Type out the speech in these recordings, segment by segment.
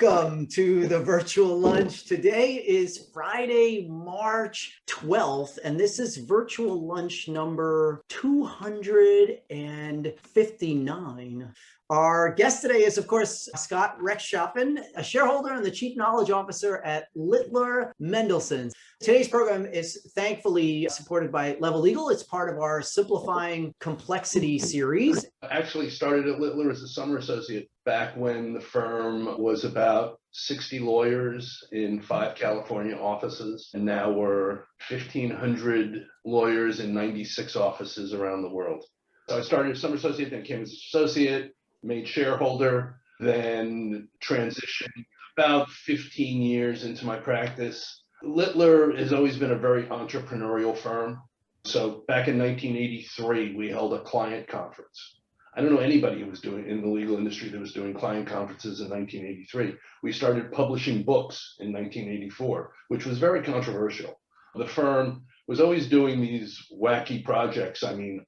Welcome to the virtual lunch. Today is Friday, March 12th, and this is virtual lunch number 259. Our guest today is, of course, Scott Rechtschaffen, a shareholder and the Chief Knowledge Officer at Littler Mendelsohn. Today's program is thankfully supported by Level Legal. It's part of our Simplifying Complexity series. I actually started at Littler as a summer associate back when the firm was about 60 lawyers in 5 California offices, and now we're 1,500 lawyers in 96 offices around the world. So I started as summer associate, then came as associate, made shareholder, then transitioned about 15 years into my practice. Littler has always been a very entrepreneurial firm. So back in 1983, we held a client conference. I don't know anybody who was doing in the legal industry that was doing client conferences in 1983. We started publishing books in 1984, which was very controversial. The firm was always doing these wacky projects. I mean,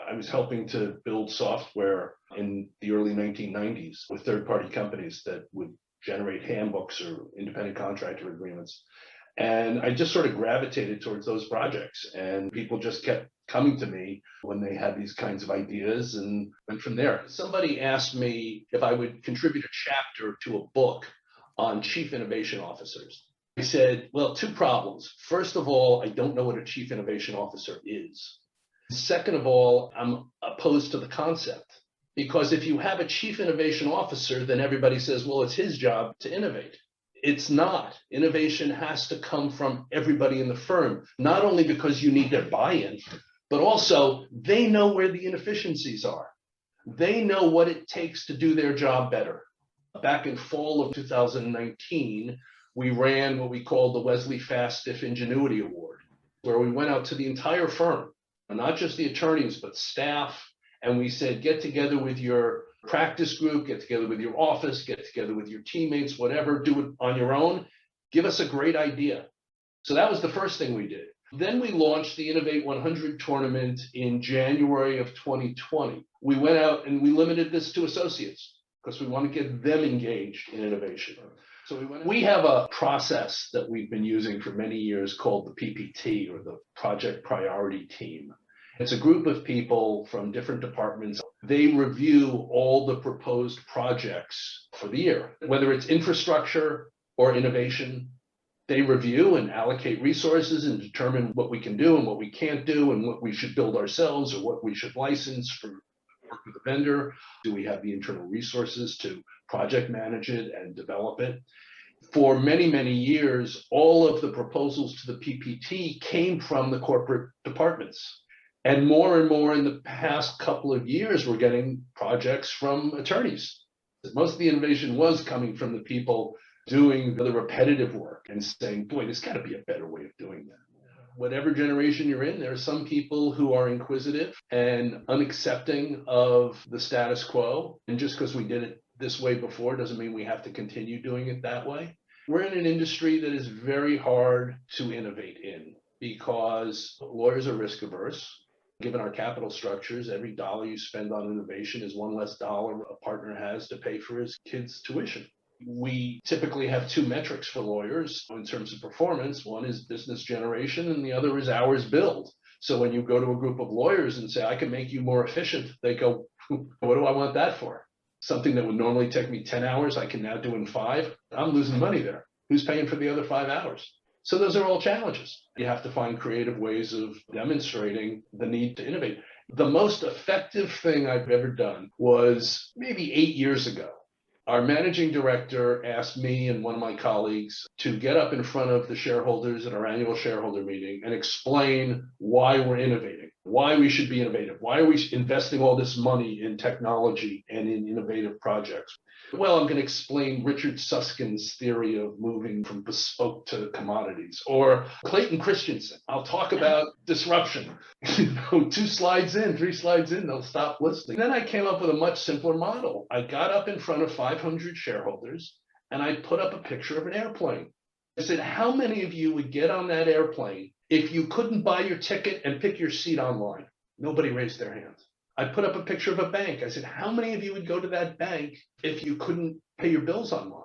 I was helping to build software in the early 1990s with third-party companies that would generate handbooks or independent contractor agreements. And I just sort of gravitated towards those projects, and people just kept coming to me when they had these kinds of ideas, and went from there. Somebody asked me if I would contribute a chapter to a book on chief innovation officers. I said, well, 2 problems. First of all, I don't know what a chief innovation officer is. Second of all, I'm opposed to the concept, because if you have a chief innovation officer, then everybody says, well, it's his job to innovate. It's not. Innovation has to come from everybody in the firm, not only because you need their buy-in, but also they know where the inefficiencies are. They know what it takes to do their job better. Back in fall of 2019, we ran what we called the Wesley Fast Stiff Ingenuity Award, where we went out to the entire firm, not just the attorneys, but staff, and we said, get together with your practice group, get together with your office, get together with your teammates, whatever, do it on your own. Give us a great idea. So that was the first thing we did. Then we launched the Innovate 100 tournament in January of 2020. We went out and we limited this to associates because we want to get them engaged in innovation. So we have a process that we've been using for many years called the PPT, or the Project Priority Team. It's a group of people from different departments. They review all the proposed projects for the year, whether it's infrastructure or innovation. They review and allocate resources and determine what we can do and what we can't do, and what we should build ourselves or what we should license for work with a vendor. Do we have the internal resources to project manage it and develop it? For many, many years, all of the proposals to the PPT came from the corporate departments. And more in the past couple of years, we're getting projects from attorneys. Most of the innovation was coming from the people doing the repetitive work and saying, boy, there's got to be a better way of doing that. Whatever generation you're in, there are some people who are inquisitive and unaccepting of the status quo. And just because we did it this way before doesn't mean we have to continue doing it that way. We're in an industry that is very hard to innovate in because lawyers are risk averse. Given our capital structures, every dollar you spend on innovation is one less dollar a partner has to pay for his kids' tuition. We typically have 2 metrics for lawyers in terms of performance. One is business generation, and the other is hours billed. So when you go to a group of lawyers and say, I can make you more efficient, they go, what do I want that for? Something that would normally take me 10 hours, I can now do in 5. I'm losing money there. Who's paying for the other 5 hours? So those are all challenges. You have to find creative ways of demonstrating the need to innovate. The most effective thing I've ever done was maybe 8 years ago. Our managing director asked me and one of my colleagues to get up in front of the shareholders at our annual shareholder meeting and explain why we're innovating, why we should be innovative, why are we investing all this money in technology and in innovative projects. Well, I'm going to explain Richard Susskind's theory of moving from bespoke to commodities, or Clayton Christensen. I'll talk about disruption. 2 slides in, 3 slides in, they'll stop listening. Then I came up with a much simpler model. I got up in front of 500 shareholders and I put up a picture of an airplane. I said, how many of you would get on that airplane if you couldn't buy your ticket and pick your seat online? Nobody raised their hands. I put up a picture of a bank. I said, how many of you would go to that bank if you couldn't pay your bills online?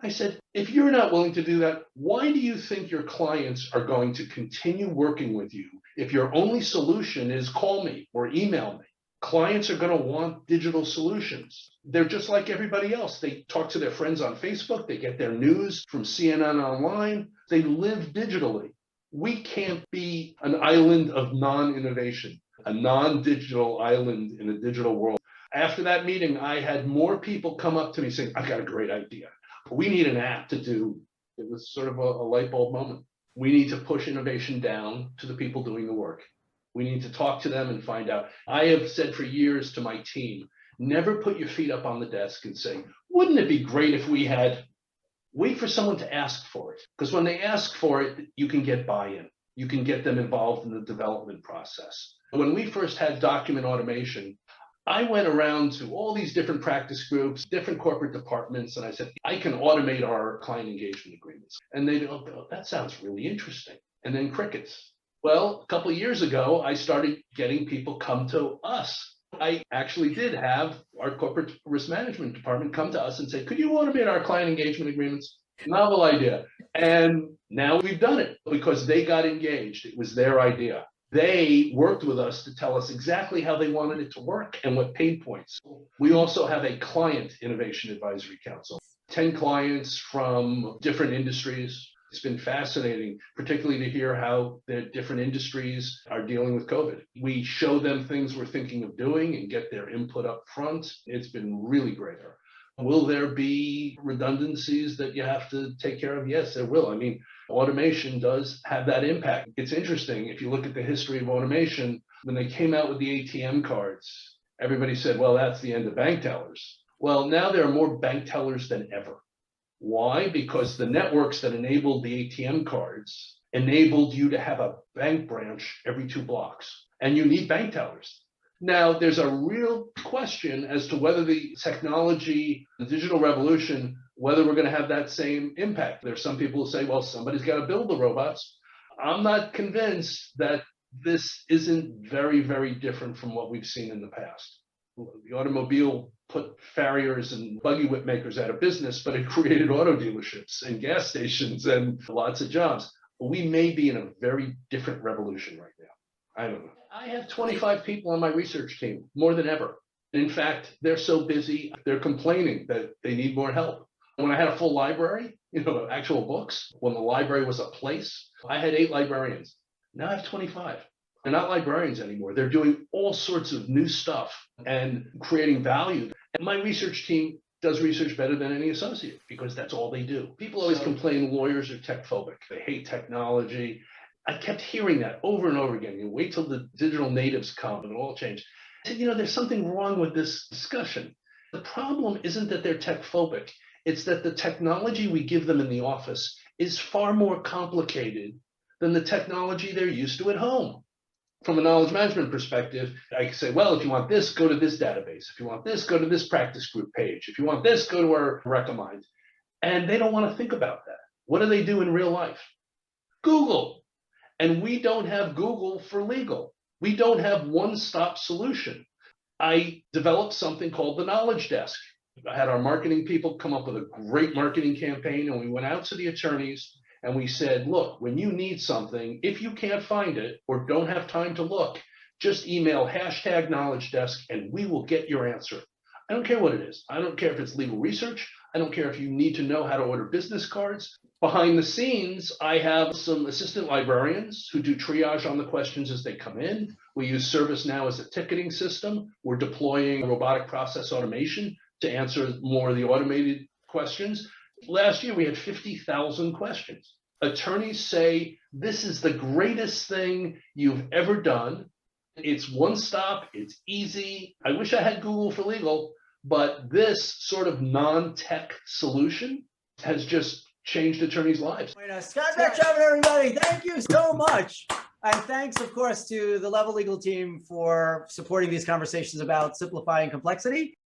I said, if you're not willing to do that, why do you think your clients are going to continue working with you if your only solution is call me or email me? Clients are going to want digital solutions. They're just like everybody else. They talk to their friends on Facebook. They get their news from CNN online. They live digitally. We can't be an island of non-innovation, a non-digital island in a digital world. After that meeting, I had more people come up to me saying, I've got a great idea. We need an app to do. It was sort of a light bulb moment. We need to push innovation down to the people doing the work. We need to talk to them and find out. I have said for years to my team, never put your feet up on the desk and say, wouldn't it be great if we had, wait for someone to ask for it. Because when they ask for it, you can get buy-in. You can get them involved in the development process. When we first had document automation, I went around to all these different practice groups, different corporate departments, and I said, I can automate our client engagement agreements. And they go, oh, that sounds really interesting. And then crickets. Well, a couple of years ago, I started getting people come to us. I actually did have our corporate risk management department come to us and say, could you automate our client engagement agreements? Novel idea. And now we've done it because they got engaged. It was their idea. They worked with us to tell us exactly how they wanted it to work and what pain points. We also have a client innovation advisory council, 10 clients from different industries. It's been fascinating, particularly to hear how the different industries are dealing with COVID. We show them things we're thinking of doing and get their input up front. It's been really great. Will there be redundancies that you have to take care of? Yes, there will. I mean, automation does have that impact. It's interesting. If you look at the history of automation, when they came out with the ATM cards, everybody said, well, that's the end of bank tellers. Well, now there are more bank tellers than ever. Why? Because the networks that enabled the ATM cards enabled you to have a bank branch every 2 blocks, and you need bank tellers. Now, there's a real question as to whether the technology, the digital revolution, whether we're going to have that same impact. There's some people who say, well, somebody's got to build the robots. I'm not convinced that this isn't very, very different from what we've seen in the past. The automobile put farriers and buggy whip makers out of business, but it created auto dealerships and gas stations and lots of jobs. We may be in a very different revolution right now. I don't know. I have 25 people on my research team, more than ever. In fact, they're so busy, they're complaining that they need more help. When I had a full library, actual books, when the library was a place, I had 8 librarians. Now I have 25. They're not librarians anymore. They're doing all sorts of new stuff and creating value. And my research team does research better than any associate because that's all they do. People always complain lawyers are tech phobic. They hate technology. I kept hearing that over and over again. You wait till the digital natives come and it'll all change. I said, there's something wrong with this discussion. The problem isn't that they're tech phobic. It's that the technology we give them in the office is far more complicated than the technology they're used to at home. From a knowledge management perspective, I can say, well, if you want this, go to this database. If you want this, go to this practice group page. If you want this, go to our recommend. And they don't want to think about that. What do they do in real life? Google. And we don't have Google for legal. We don't have one-stop solution. I developed something called the Knowledge Desk. I had our marketing people come up with a great marketing campaign, and we went out to the attorneys and we said, look, when you need something, if you can't find it or don't have time to look, just email #KnowledgeDesk and we will get your answer. I don't care what it is. I don't care if it's legal research. I don't care if you need to know how to order business cards. Behind the scenes, I have some assistant librarians who do triage on the questions as they come in. We use ServiceNow as a ticketing system. We're deploying robotic process automation to answer more of the automated questions. Last year, we had 50,000 questions. Attorneys say, this is the greatest thing you've ever done. It's one stop, it's easy. I wish I had Google for legal, but this sort of non-tech solution has just changed attorneys' lives. Scott Rechtschaffen, everybody, thank you so much. And thanks, of course, to the Level Legal team for supporting these conversations about simplifying complexity.